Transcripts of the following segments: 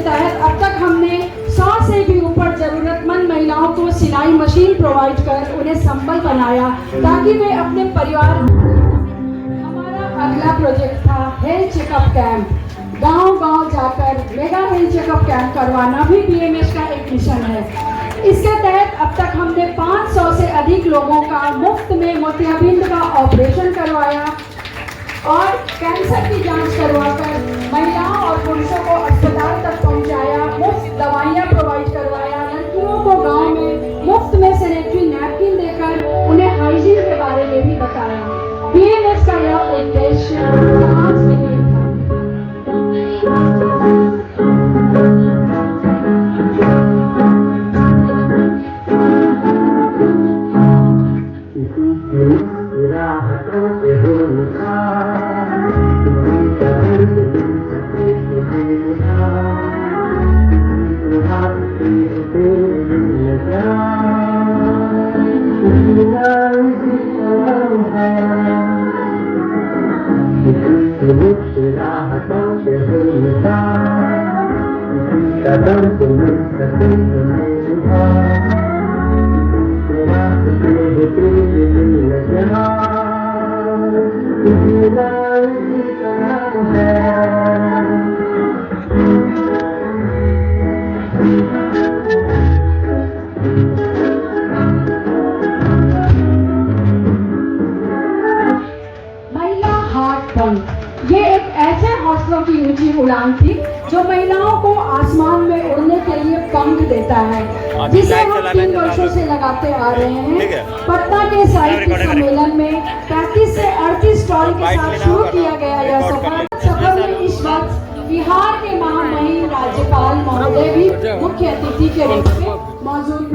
तहत अब तक हमने 100 से भी ऊपर जरूरतमंद महिलाओं को सिलाई मशीन प्रोवाइड कर उन्हें संबल बनाया ताकि वे अपने परिवार। हमारा अगला प्रोजेक्ट था हेल्थ चेकअप कैंप। गांव-गांव जाकर मेगा हेल्थ चेकअप कैंप करवाना भी बीएमएस का एक मिशन है। इसके तहत अब तक हमने 500 से अधिक लोगों का मुफ्त में मोतियाबिंद का ऑपरेशन करवाया और कैंसर की जांच करवाकर महिलाओं और पुरुषों को अस्पताल तक पहुंचाया, मुफ्त दवाइयां प्रोवाइड करवाया, लड़कियों को गांव में मुफ्त में सैनिटरी नैपकिन देकर उन्हें हाइजीन के बारे में भी बताया। बीएमएस का यह उद्देश्य समाज के लिए था। ये एक ऐसे हौसलों की ऊंची उड़ान थी जो महिलाओं को आसमान में उड़ने के लिए पंख देता है, जिसे हम 3 वर्षों से लगाते आ रहे हैं। पटना के साहित्य सम्मेलन में 35 से 38 स्टॉल के साथ शुरू किया गया यह सफर में इस वक्त बिहार के महामहिम राज्यपाल महोदय भी मुख्य अतिथि के रूप में मौजूद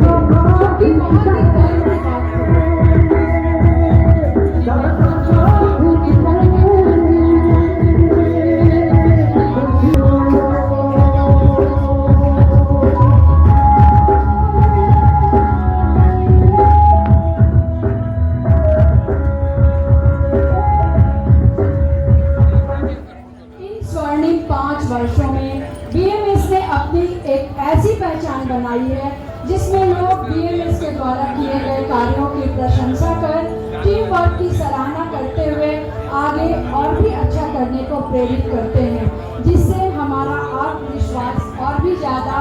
वर्षों में बीएमएस ने अपनी एक ऐसी पहचान बनाई है जिसमें लोग बीएमएस के द्वारा किए गए कार्यों की प्रशंसा कर टीम वर्क की सराहना करते हुए आगे और भी अच्छा करने को प्रेरित करते हैं, जिससे हमारा आत्मविश्वास और भी ज्यादा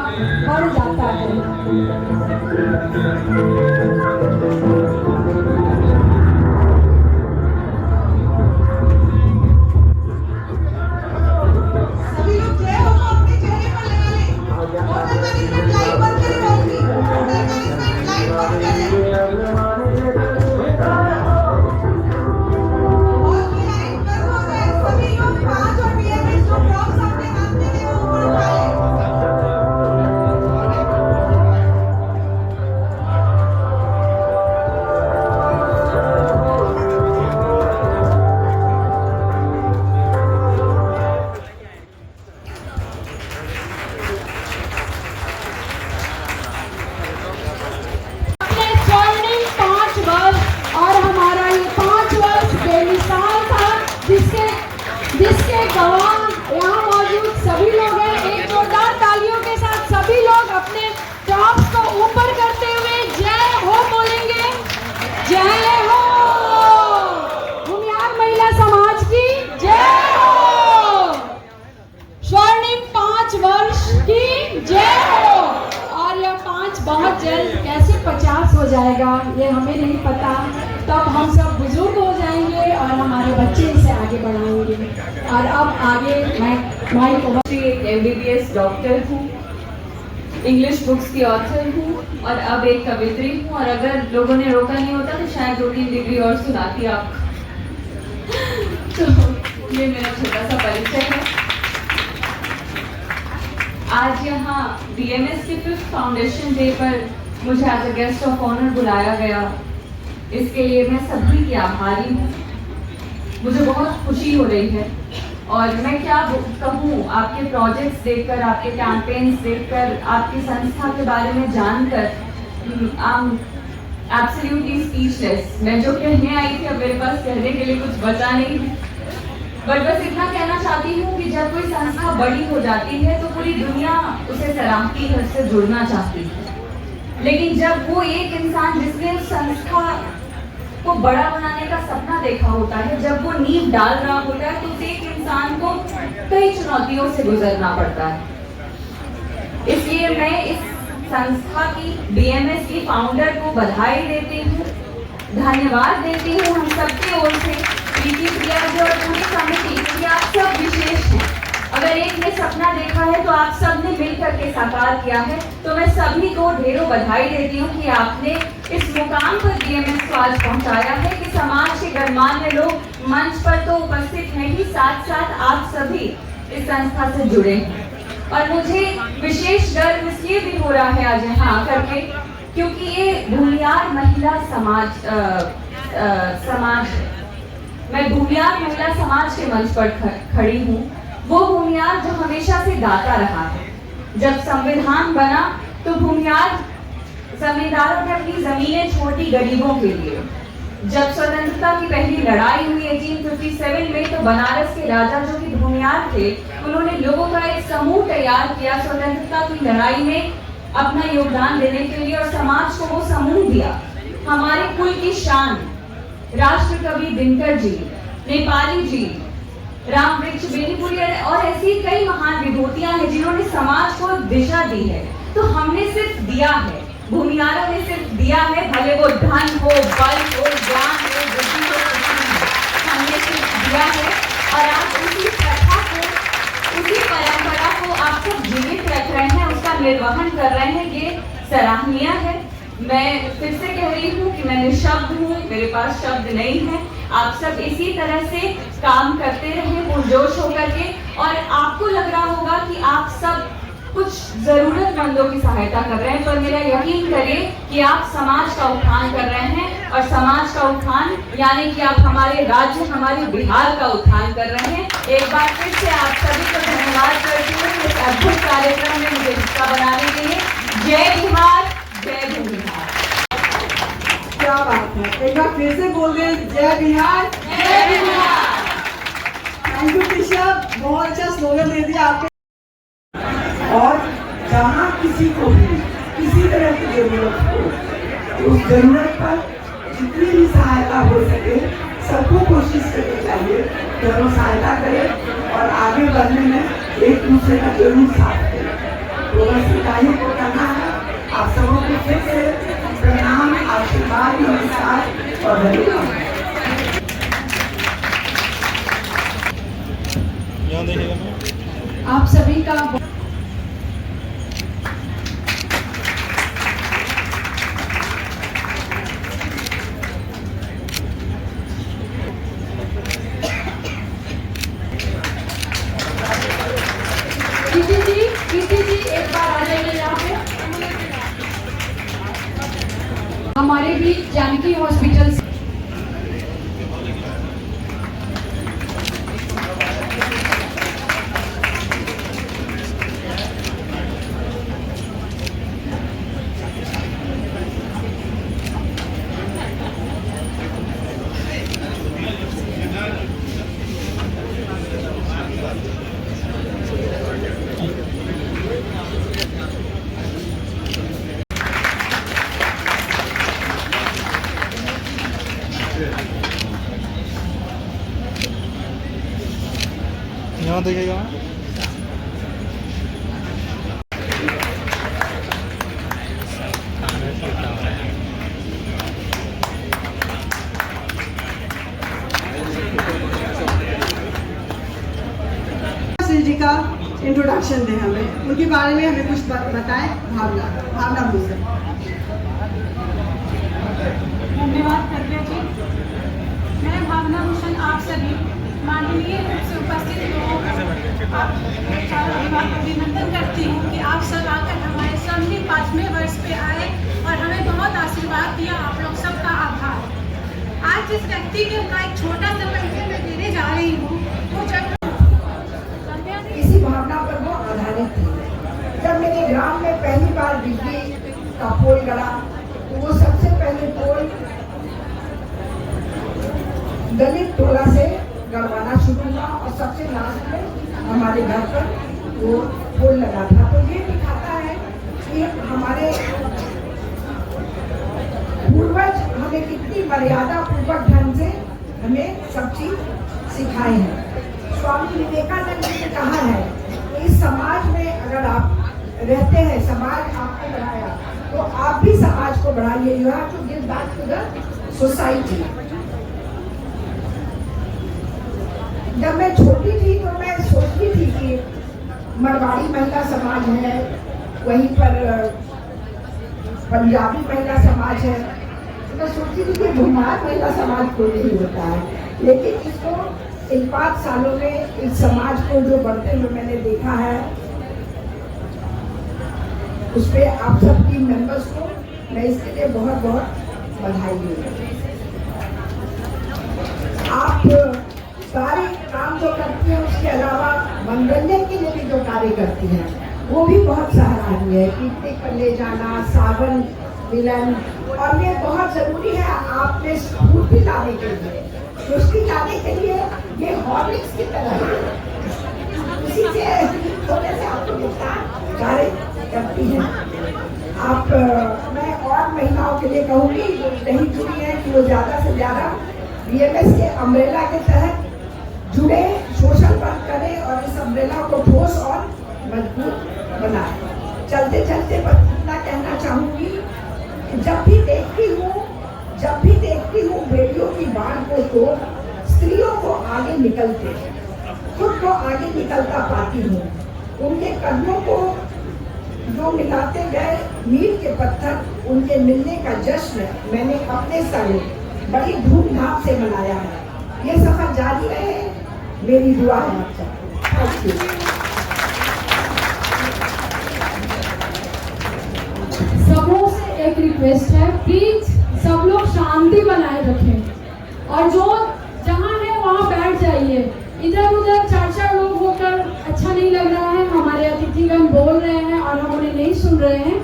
बढ़ जाता है। जिसके गवाह यहाँ मौजूद सभी लोग हैं। एक जोरदार तालियों के साथ सभी लोग अपने टॉप्स को ऊपर करते हुए जय हो बोलेंगे। जय हो, भूमिहार महिला समाज की जय हो, स्वर्णिम 5 वर्ष की जय हो। और यह 5 बहुत जल्द कैसे 50 हो जाएगा ये हमें नहीं पता, तब हम सब बुजुर्ग हो जाएंगे और हमारे बच्चे इसे आगे बढ़ाएंगे। और अब आगे मैं एक MBBS डॉक्टर हूँ, इंग्लिश बुक्स की ऑथर हूँ और अब एक कवित्री हूँ। और अगर लोगों ने रोका नहीं होता तो शायद 2-3 डिग्री और सुनाती आपको। तो ये मेरा छोटा सा परिचय है। आज यहाँ BMS के 5th फाउंडेशन डे पर मुझे as a guest of honour बुलाया गया, इसके लिए मैं सभी की आभारी हूँ। मुझे बहुत खुशी हो रही है और मैं क्या कहूँ, आपके प्रोजेक्ट्स देखकर, आपके कैंपेन्स देखकर, आपकी संस्था के बारे में जानकर आई एम एब्सोल्युटली स्पीचलेस। मैं जो कहने आई थी अब मेरे पास कहने के लिए कुछ बचा नहीं है। बस इतना कहना चाहती हूँ कि जब कोई संस्था बड़ी हो जाती है तो पूरी दुनिया उसे सराहती है, उससे जुड़ना चाहती है। लेकिन जब वो एक इंसान जिसने उस संस्था को बड़ा बनाने का सपना देखा होता है, जब वो नींव डाल रहा होता है, तो उस एक इंसान को कई चुनौतियों से गुजरना पड़ता है। इसलिए मैं इस संस्था की, बीएमएस की फाउंडर को बधाई देती हूँ, धन्यवाद देती हूँ हम सबकी ओर से, प्रीति प्रिया जी और पूरी समिति, क्योंकि आप सब विशेष हैं। अगर एक ने सपना देखा है तो आप सब ने मिलकर के साकार किया है। तो मैं सभी को ढेरों बधाई देती हूँ कि आपने इस मुकाम पर बीएमएस को आज पहुँचाया है कि समाज के गणमान्य लोग मंच पर तो उपस्थित हैं ही, साथ साथ आप सभी इस संस्था से जुड़े हैं। और मुझे विशेष गर्व इसलिए भी हो रहा है आज यहाँ आकर के, क्योंकि ये भूमियार महिला समाज मैं भूमियार महिला समाज के मंच पर खड़ी हूँ। वो भूमियार जो हमेशा से दाता रहा है। जब संविधान बना तो भूमियार जमींदारों ने अपनी जमीनें छोड़ दी गरीबों के लिए। जब स्वतंत्रता की पहली लड़ाई हुई 1857 में, तो बनारस के राजा जो कि भूमियार थे, उन्होंने लोगों का एक समूह तैयार किया स्वतंत्रता की लड़ाई में अपना योगदान देने के लिए, और समाज को वो समूह दिया। हमारे कुल की शान राष्ट्र कवि दिनकर जी, नेपाली जी, राम वृक्ष बेनीपुरी और ऐसी कई महान विभूतियां हैं जिन्होंने समाज को दिशा दी है। तो हमने सिर्फ दिया है, भूमियारों ने सिर्फ दिया है, भले वो धन हो, बल हो, ज्ञान हो, बुद्धि हो, हमने सिर्फ दिया है। और आप उसी प्रथा को, उसी परंपरा को आप सब जीवित रख रहे हैं, उसका निर्वहन कर रहे हैं, ये सराहनीय है। मैं फिर से कह रही हूँ कि मैं निशब्द हूँ, मेरे पास शब्द नहीं है। आप सब इसी तरह से काम करते रहें पुरजोश होकर के, और आपको लग रहा होगा कि आप सब कुछ जरूरतमंदों की सहायता कर रहे हैं, पर मेरा यकीन करिए कि आप समाज का उत्थान कर रहे हैं। और समाज का उत्थान यानी कि आप हमारे राज्य, हमारे बिहार का उत्थान कर रहे हैं। एक बार फिर से आप सभी को धन्यवाद करती हूँ इस अद्भुत कार्यक्रम में मुझे हिस्सा बनाने के लिए। जय बिहार, जय भूमिहार। क्या बात है, एक बार फिर से बोल दे, जय बिहार, जय बिहार। थैंक यू टीशा, बहुत अच्छा स्लोगन दे दिया आपने। और जहाँ किसी को भी किसी तरह की जरूरत हो, उस जरूरत पर जितनी भी सहायता हो सके सबको कोशिश करनी चाहिए कि हम सहायता करें और आगे बढ़ने में एक दूसरे का जरूर साथ दें। तो बस इकाई को करना है। आप सबों को फिर से प्रणाम, आशीर्वाद, नमस्कार और धन्यवाद। आप सभी का कीर्ति जी एक बार आ जाइए यहाँ पे। हमारे बीच जानकी हॉस्पिटल से यहाँ देखिएगा। जी का इंट्रोडक्शन दें हमें, उनके बारे में हमें कुछ बताएं। भावना भूषण। धन्यवाद प्रज्ञा जी। मैं भावना भूषण आप सभी माननीय रूप से उपस्थित लोगों को आप चारों विभाग को अभिनंदन करती हूँ कि आप सब आकर हमारे सामने 5वें वर्ष पे आए और हमें बहुत आशीर्वाद दिया। आप लोग सबका आभार। आज जिस व्यक्ति के का एक छोटा सा परिचय मैं देने जा रही हूँ, वो जब इसी भावना पर वो आधारित थी। जब मेरे ग्राम में पहली बार बिजली का पोल गड़ा, तो वो सबसे पहले पोल दलित टोला से गड़वाना शुरू हुआ और सबसे लास्ट में हमारे घर पर वो फूल लगा था। तो ये दिखाता है कि हमारे पूर्वज हमें कितनी मर्यादा पूर्वक ढंग से हमें सब चीज सिखाए हैं। स्वामी विवेकानंद जी ने कहा है कि इस समाज में अगर आप रहते हैं, समाज आपको बढ़ाया, तो आप भी समाज को बढ़ाइए। You have to give back to the society. जब मैं छोटी थी तो मैं सोचती थी कि मरवाड़ी महिला समाज है, वहीं पर पंजाबी महिला समाज है, तो मैं सोचती थी कि भूमार महिला समाज कोई नहीं होता है। लेकिन इसको इन 5 सालों में इस समाज को जो बढ़ते हुए मैंने देखा है, उस पर आप सब टीम मेंबर्स को मैं इसके लिए बहुत बहुत बधाई दूंगी। आप सारे काम जो करती हैं, उसके अलावा मनोरंजन के लिए भी जो कार्य करती हैं, वो भी बहुत सराहनीय है। पिकनिक पर ले जाना, सावन मिलन, और ये बहुत जरूरी है आप में स्फूर्ति लाने के लिए, सृष्टि लाने के लिए। ये हॉर्लिक्स की तरह है, उसी से थोड़े से आपको दिखता कार्य करती हैं आप। मैं और महिलाओं के लिए कहूँगी जो नहीं जुड़ी है कि वो ज़्यादा से ज़्यादा BMS के अम्ब्रेला के तहत जुड़े, सोशल वर्क करें और इस अम्ब्रेला को ठोस और मजबूत बनाएं। चलते चलते बस इतना कहना चाहूँगी कि जब भी देखती हूँ बेटियों की बाढ़ को, तो स्त्रियों को आगे निकलते, खुद को आगे निकलता पाती हूँ। उनके कदमों को जो मिलाते गए मील के पत्थर, उनके मिलने का जश्न मैंने अपने संग बड़ी धूमधाम से मनाया है। ये सफर जारी रहे, मेरी दुआ है आप सबको। सबों से एक रिक्वेस्ट है, प्लीज सब लोग शांति बनाए रखें और जो जहाँ है वहाँ बैठ जाइए। इधर उधर 4 लोग होकर अच्छा नहीं लग रहा है। हमारे अतिथिगण बोल रहे हैं और हम उन्हें नहीं सुन रहे हैं,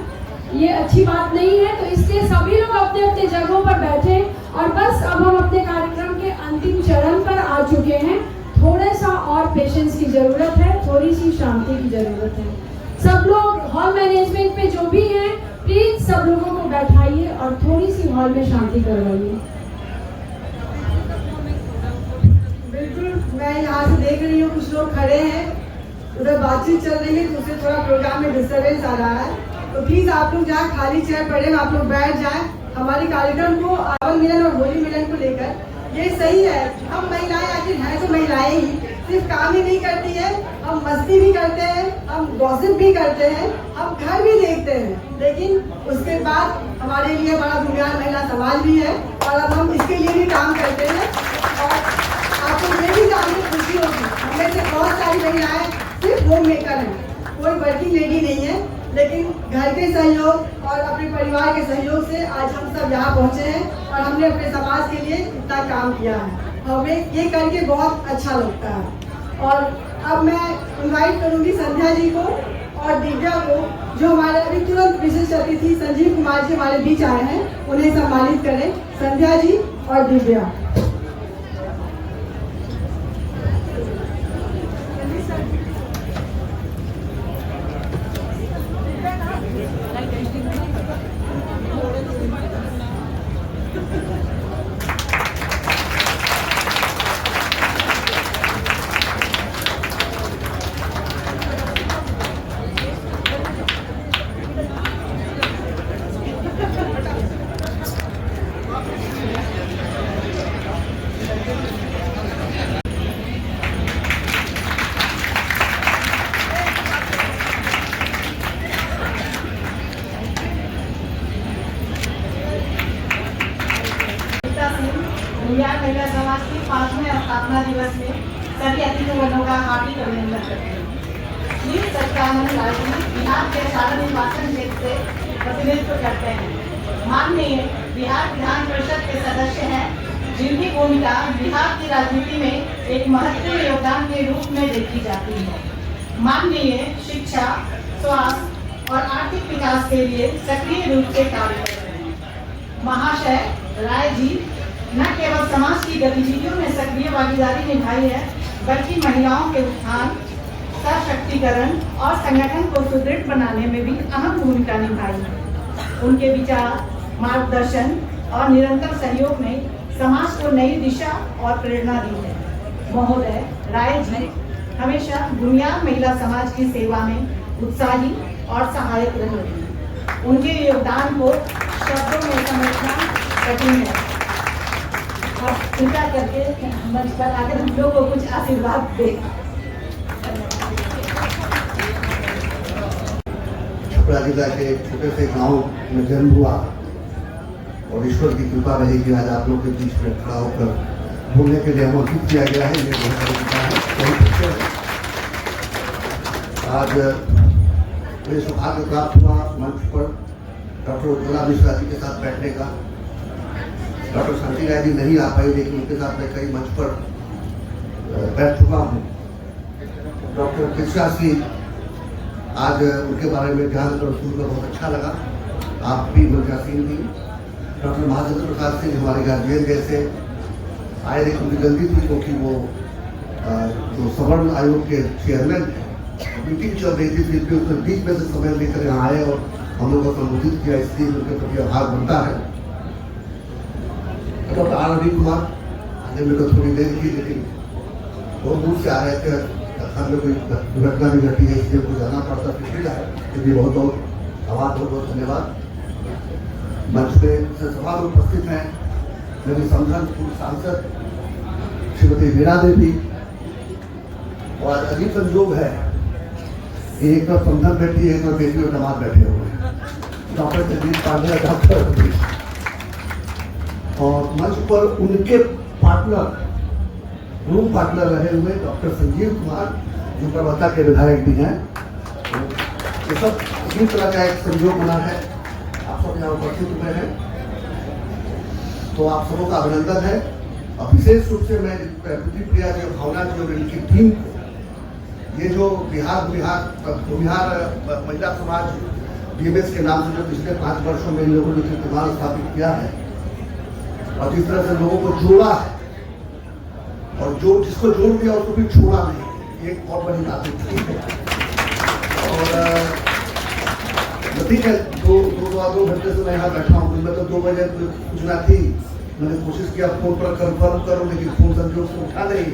ये अच्छी बात नहीं है। तो इसलिए सभी लोग अपने अपने जगहों पर बैठे। और बस अब हम अपने कार्यक्रम के अंतिम चरण पर आ चुके हैं। थोड़ा सा और पेशेंस की जरूरत है, थोड़ी सी शांति की जरूरत है। सब लोग हॉल मैनेजमेंट पे जो भी हैं, प्लीज सब लोगों को बैठाइए और थोड़ी सी हॉल में शांति करवाइए। बिल्कुल, मैं यहाँ से देख रही हूँ कुछ लोग खड़े हैं, उधर बातचीत चल रही है, तो उससे थोड़ा प्रोग्राम में डिस्टर्बेंस आ रहा है। तो प्लीज आप लोग जहाँ खाली चेयर पड़े, आप लोग बैठ जाएं। हमारे कार्यक्रम को सावन मिलन और होली मिलन को लेकर ये सही है। हम महिलाएं आखिर हैं तो महिलाएं ही, सिर्फ काम ही नहीं करती है, हम मस्ती भी करते हैं, हम गॉसिप भी करते हैं, हम घर भी देखते हैं। लेकिन उसके बाद हमारे लिए बड़ा बुनियाद महिला समाज भी है और अब हम इसके लिए भी काम करते हैं। और आपको ये भी जान के खुशी होगी, हमें से बहुत सारी महिलाएं सिर्फ होम मेकर हैं, कोई वर्किंग लेडी नहीं है, लेकिन घर के सहयोग और अपने परिवार के सहयोग से आज हम सब यहाँ पहुँचे हैं और हमने अपने समाज के लिए इतना काम किया है। हमें ये करके बहुत अच्छा लगता है। और अब मैं इनवाइट करूँगी संध्या जी को और दिव्या को, जो हमारे अभी तुरंत विशिष्ट अतिथि संजीव कुमार जी हमारे बीच आए हैं, उन्हें सम्मानित करें। संध्या जी और दिव्या। बिहार महिला समाज की 5वें स्थापना दिवस में सभी अतिथिगणों का हार्दिक अभिनंदन करते हैं। श्री सत्यानंद लालजी बिहार के सारण निर्वाचन क्षेत्र से प्रतिनिधित्व करते हैं। माननीय बिहार विधान परिषद के सदस्य हैं, जिनकी भूमिका बिहार की राजनीति में एक महत्वपूर्ण योगदान के रूप में देखी जाती है। माननीय शिक्षा, स्वास्थ्य और आर्थिक विकास के लिए सक्रिय रूप से कार्य कर रहे हैं। महाशय राय जी न केवल समाज की गतिविधियों में सक्रिय भागीदारी निभाई है, बल्कि महिलाओं के उत्थान, सशक्तिकरण और संगठन को सुदृढ़ बनाने में भी अहम भूमिका निभाई है। उनके विचार, मार्गदर्शन और निरंतर सहयोग ने समाज को नई दिशा और प्रेरणा दी है। महोदय राय जी हमेशा बुनियाद महिला समाज की सेवा में उत्साही और सहायक रहे हैं। उनके योगदान को शब्दों में समझना कठिन है। अब कृपया करके मंच पर आकर हम लोग को कुछ आशीर्वाद दें। छपरा जिला के एक छोटे से गांव में जन्म हुआ और ईश्वर की कृपा रही कि आज आप लोग के बीच में खड़ा होकर बोलने के लिए आमंत्रित किया गया है। ये बहुत है। आज मुझे सौभाग्य प्राप्त हुआ मंच पर डॉक्टर उज्ज्वला मिश्रा जी के साथ बैठने का। डॉक्टर शांति राय जी नहीं आ पाई, लेकिन उनके साथ मैं कई मंच पर बैठ चुका हूँ। डॉक्टर कृष्णा सिंह, आज उनके बारे में जानकर सुनकर बहुत अच्छा लगा। आप भी मंचासीन थी। डॉक्टर महाचंद्र प्रसाद सिंह हमारे गार्जियन जैसे आए, लेकिन उनकी जल्दी थी क्योंकि वो जो सवर्ण आयोग के चेयरमैन थे, मीटिंग चल रही थी, फिर भी उसने बीच में से समय लेकर यहाँ आए और हम लोग को संबोधित किया, इसलिए उनके प्रति आभार बनता है। डॉक्टर आर रवि कुमार आने में तो थोड़ी देर की, लेकिन बहुत दूर से आ रहे थे। घर में कोई दुर्घटना भी घटी है, इसलिए उनको जाना पड़ता, फिर है। इसलिए बहुत बहुत आभार, बहुत बहुत धन्यवाद। मंच पे सभा में उपस्थित हैं मेरी समझन पूर्व सांसद श्रीमती वीणा देवी, और आज अजीब संयोग है, एक तरफ समझन बैठी है, एक तरफ बेटी और दामाद बैठे हुए हैं, डॉक्टर जगदीश पांडे, डॉक्टर, और मंच पर उनके पार्टनर, रूम पार्टनर रहे हुए डॉक्टर संजीव कुमार, जो प्रवक्ता के विधायक भी हैं। ये सब इसी तरह का एक संयोग बना है। आप सब यहाँ उपस्थित हुए हैं, तो आप सबों का अभिनंदन है। और विशेष रूप से मैं प्रतिक्रिया की भावना की और इनकी टीम को, ये जो बिहार महिला समाज बीएमएस के नाम से जो पिछले 5 वर्षों में इन लोगों ने कीर्तिमान स्थापित किया है और जिस तरह से लोगों को जोड़ा है, और जो जिसको जोड़ दिया उसको भी छोड़ा नहीं, ये एक बहुत बड़ी बात है। और ठीक है, दो घंटे से मैं यहाँ बैठा हूँ। मैं तो 2 बजे सूचना थी, मैंने कोशिश किया फोन पर कन्फर्म करूँ, लेकिन फोन संजोग से उठा नहीं,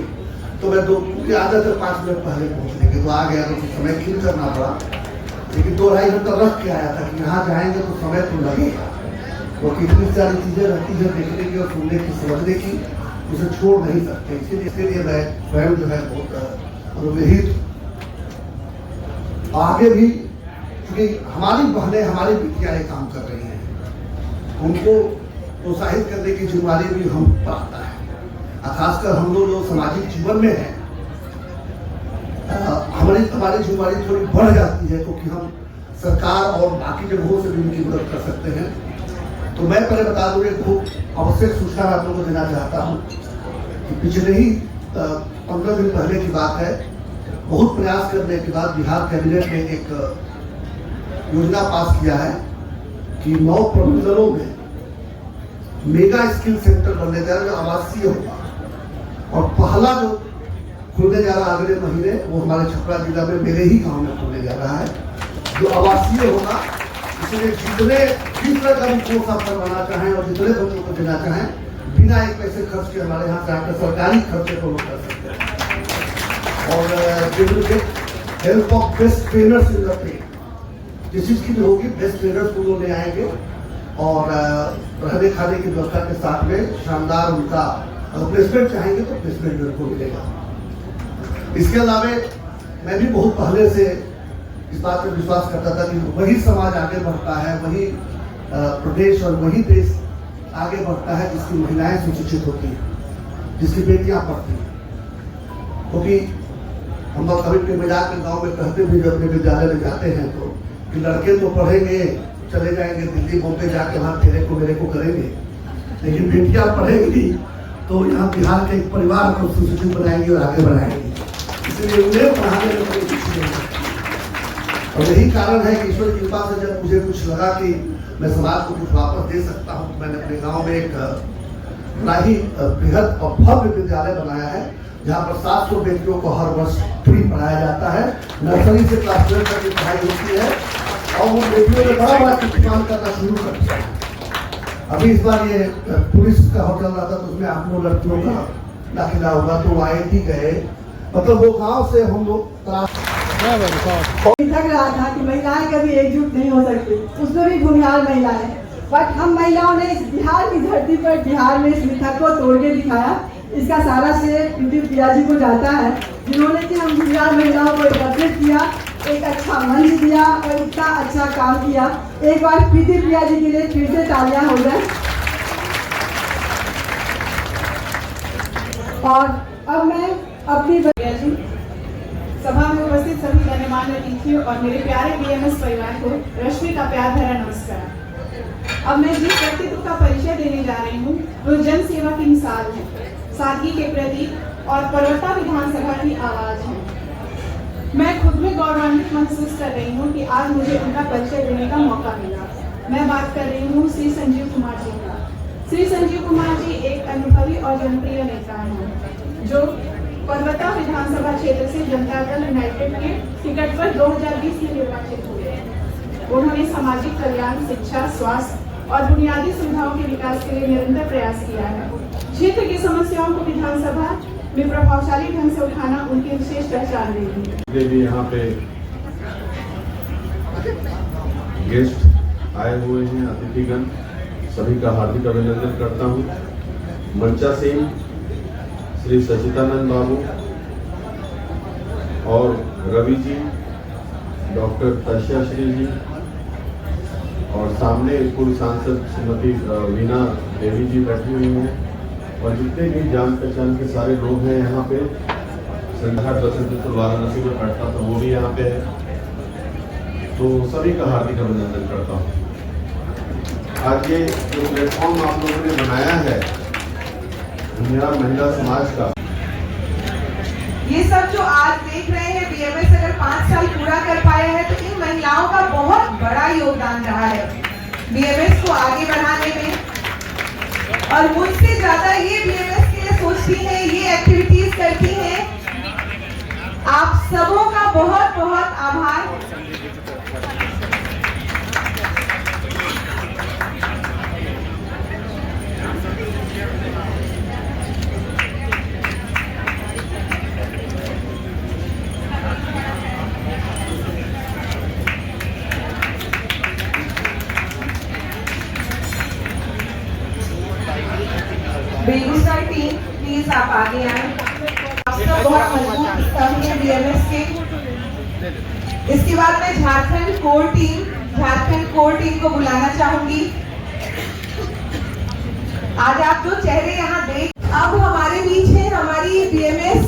तो मैं मुझे आदत है 5 मिनट पहले पहुँचने की, तो आ गया, तो समय खींच करना पड़ा। लेकिन 2-2.5 घंटा रख के आया था कि यहाँ जाएंगे तो समय तो लगेगा, क्योंकि इतनी सारी चीज़ें रहती है देखने की और सुनने की, समझने की, उसे छोड़ नहीं सकते। इसीलिए मैं स्वयं जो है बहुत अनुग्रहित। आगे भी क्योंकि हमारी बहनें, हमारी बेटियां ये काम कर रही हैं, उनको प्रोत्साहित करने की जिम्मेदारी भी हम पर आता है। खासकर हम लोग जो सामाजिक जीवन में हैं, हमारी जिम्मेदारी थोड़ी बढ़ जाती है, क्योंकि हम सरकार और बाकी जगहों से भी उनकी मदद कर सकते हैं। तो मैं पहले बता दूं, एक खूब आवश्यक सूचना आप लोगों को देना चाहता हूं कि पिछले ही 15 दिन पहले की बात है, बहुत प्रयास करने के बाद बिहार कैबिनेट ने एक योजना पास किया है कि 9 प्रमंडलों में मेगा स्किल सेंटर बनने जा रहा है, जो आवासीय होगा। और पहला जो खुलने जा रहा है अगले महीने, वो हमारे छपरा जिला में मेरे ही गांव में खुलने जा रहा है, जो आवासीय होगा। इसलिए जितने जिस तरह का भी कोर्स आप करवाना चाहें और जितने बच्चों को देना चाहें, बिना एक पैसे खर्च के हमारे यहाँ से आकर सरकारी खर्चे को लोग कर सकते हैं। और help of best trainers in the field, जिस चीज़ की भी होगी, बेस्ट ट्रेनर्स को लोग ले आएंगे और रहने खाने की व्यवस्था के साथ में शानदार उनका अगर प्लेसमेंट चाहेंगे तो प्लेसमेंट उनको मिलेगा। इसके अलावा मैं भी बहुत पहले से इस बात पर विश्वास करता था कि वही समाज आगे बढ़ता है, वही प्रदेश और वही देश आगे बढ़ता है जिसकी महिलाएं सुशिक्षित होती हैं, जिसकी बेटियां पढ़ती हैं। क्योंकि हम लोग कभी कभी मजाक के गाँव में कहते भी, जब अपने विद्यालय में जाते हैं तो कि लड़के तो पढ़ेंगे, चले जाएंगे दिल्ली बॉम्बे जाके वहाँ तेरे को मेरे को करेंगे, लेकिन बेटियां पढ़ेंगी तो यहाँ बिहार के एक परिवार को सुशिक्षित बनाएंगे और आगे बढ़ाएंगे। इसलिए उन्हें पढ़ाने में कोई कुछ नहीं है। और यही कारण है कि ईश्वर की कृपा से जब मुझे कुछ लगा कि मैं समाज को कुछ वापस दे सकता हूँ, तो मैंने अपने गांव में एक बड़ा ही बृहद और भव्य विद्यालय बनाया है, जहाँ पर 700 बेटियों को हर वर्ष फ्री पढ़ाया जाता है। नर्सरी से क्लास 12 तक की पढ़ाई होती है और वो बेटियों ने बड़ा बड़ा इस्तेमाल करना शुरू कर दिया। अभी इस बार ये पुलिस का होटल रहा था, तो उसमें आप लोग लड़कियों का दाखिला होगा, तो IIT गए, मतलब वो गाँव से हम लोग लग रहा था कि महिलाएं कभी एकजुट नहीं हो सकती, उसमें भी भूमिहार महिलाएं, बट हम महिलाओं ने इस बिहार की धरती पर बिहार में इस मिथक को तोड़ के दिखाया। इसका सारा श्रेय प्रीति प्रिया जी को जाता है, जिन्होंने कि हम भूमिहार महिलाओं को एकत्रित किया, एक अच्छा मंच दिया और इतना अच्छा काम किया। एक बार प्रीति प्रिया जी के लिए फिर से तालियां हो जाए। और अब मैं अपनी सभा में उपस्थित सभी गणमान्य अतिथियों और मेरे प्यारे BMS परिवार को रश्मि का प्यार भरा नमस्कार। अब मैं जिस व्यक्तित्व का परिचय देने जा रही हूँ वो जन सेवा की मिसाल है, सादगी के प्रतीक और पर्वता विधानसभा की आवाज है। मैं खुद में गौरवान्वित महसूस कर रही हूँ कि आज मुझे उनका परिचय देने का मौका मिला। मैं बात कर रही हूँ श्री संजीव कुमार जी का। श्री संजीव कुमार जी एक अनुभवी और जनप्रिय नेता हैं, जो पर्वता विधानसभा क्षेत्र से जनता दल यूनाइटेड के टिकट पर 2020 में निर्वाचित हुए। उन्होंने सामाजिक कल्याण, शिक्षा, स्वास्थ्य और बुनियादी सुविधाओं के विकास के लिए निरंतर प्रयास किया है। क्षेत्र की समस्याओं को विधानसभा में प्रभावशाली ढंग से उठाना उनकी विशेष पहचान रहेगी। भी यहाँ पे गेस्ट आए हुए हैं, अतिथिगण, सभी का हार्दिक अभिनंदन करता हूँ। मंचा सिंह, श्री सचिदानंद बाबू और रवि जी, डॉक्टर तस्याश्री जी और सामने पूर्व सांसद श्रीमती वीना देवी जी बैठी हुई हैं और जितने भी जान पहचान के सारे लोग हैं यहाँ पे। संघाट बसंत वाराणसी में पढ़ता था, वो भी यहाँ पे है, तो सभी का हार्दिक अभिनंदन करता हूँ। आज ये जो प्लेटफॉर्म आप लोगों ने बनाया है भूमिहार महिला समाज का, ये सब जो आज देख रहे हैं, BMS अगर 5 साल पूरा कर पाया है तो इन महिलाओं का बहुत बड़ा योगदान रहा है BMS को आगे बढ़ाने में। और मुझसे ज्यादा ये BMS के लिए सोचती हैं, ये एक्टिविटीज करती हैं। आप सबों का बहुत बहुत आभार। बेगूसराय टीम प्लीज आप आगे आए। आप सब बहुत मजबूत स्तंभ हैं BMS के। इसके बाद मैं झारखंड कोर टीम को बुलाना चाहूंगी। आज आप जो चेहरे यहाँ देख, अब हमारे बीच है हमारी BMS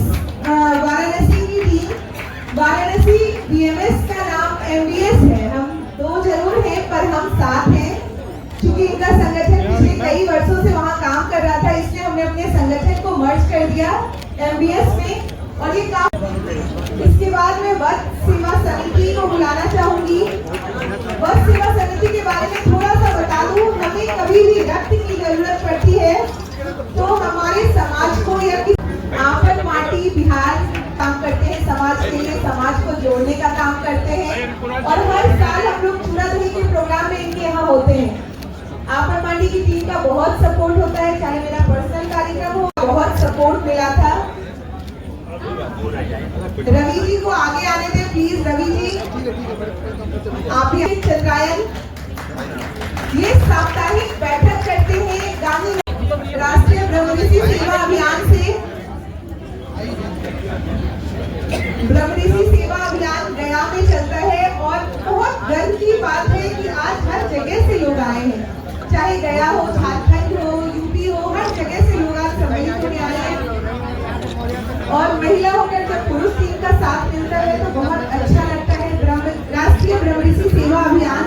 वाराणसी की टीम। वाराणसी BMS का नाम MBS है, हम 2 जरूर हैं पर हम साथ हैं, क्योंकि इनका संगठन पिछले कई वर्षों से वहाँ काम कर रहा था, इसलिए हमने अपने संगठन को मर्ज कर दिया MBS में। और ये काम, इसके बाद मैं वक्त सेवा समिति को बुलाना चाहूंगी। वक्त सेवा समिति के बारे में थोड़ा सा बता दूं, हमें कभी भी रक्त की जरूरत पड़ती है तो हमारे समाज को या आपन माटी बिहार काम करते हैं, समाज के लिए, समाज को जोड़ने का काम करते हैं। और हर साल हम लोग चूड़ा दही के प्रोग्राम में इनके यहाँ होते हैं। आपन माटी की टीम का बहुत सपोर्ट होता है, चाहे मेरा पर्सनल कार्यक्रम हो, बहुत सपोर्ट मिला था। रवि जी को आगे आने दें प्लीज। रवि जी आप भी चंद्रायन ये साप्ताहिक बैठक करते हैं गांधी राष्ट्रीय ब्रह्मऋषि सेवा अभियान से। ब्रह्मऋषि सेवा अभियान गया में चलता है और बहुत गर्व की बात है कि आज हर जगह से लोग आए हैं, चाहे गया हो, झारखंड हो, यूपी हो, हर जगह से लोग आज सम्मिलित होने आए हैं। और महिला होकर जब पुरुष टीम का साथ मिलता है तो बहुत अच्छा लगता है। राष्ट्रीय ब्रह्मऋषि सेवा अभियान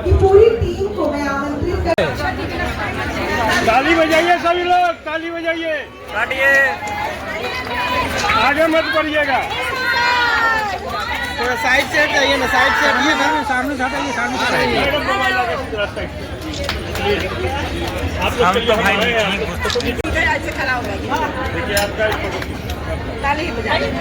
की पूरी टीम को मैं आमंत्रित कर, ताली बजाइए सभी लोग, ताली बजाइए, काटिए, आगे मत बढ़िएगा। थोड़ा साइड से जाइए ना, साइड से हटिए ना, सामने से हटाइए, सामने से हटाइए। आप लोग भाई ऐसे खड़ा हो गया देखिए आपका ताली बजाइए।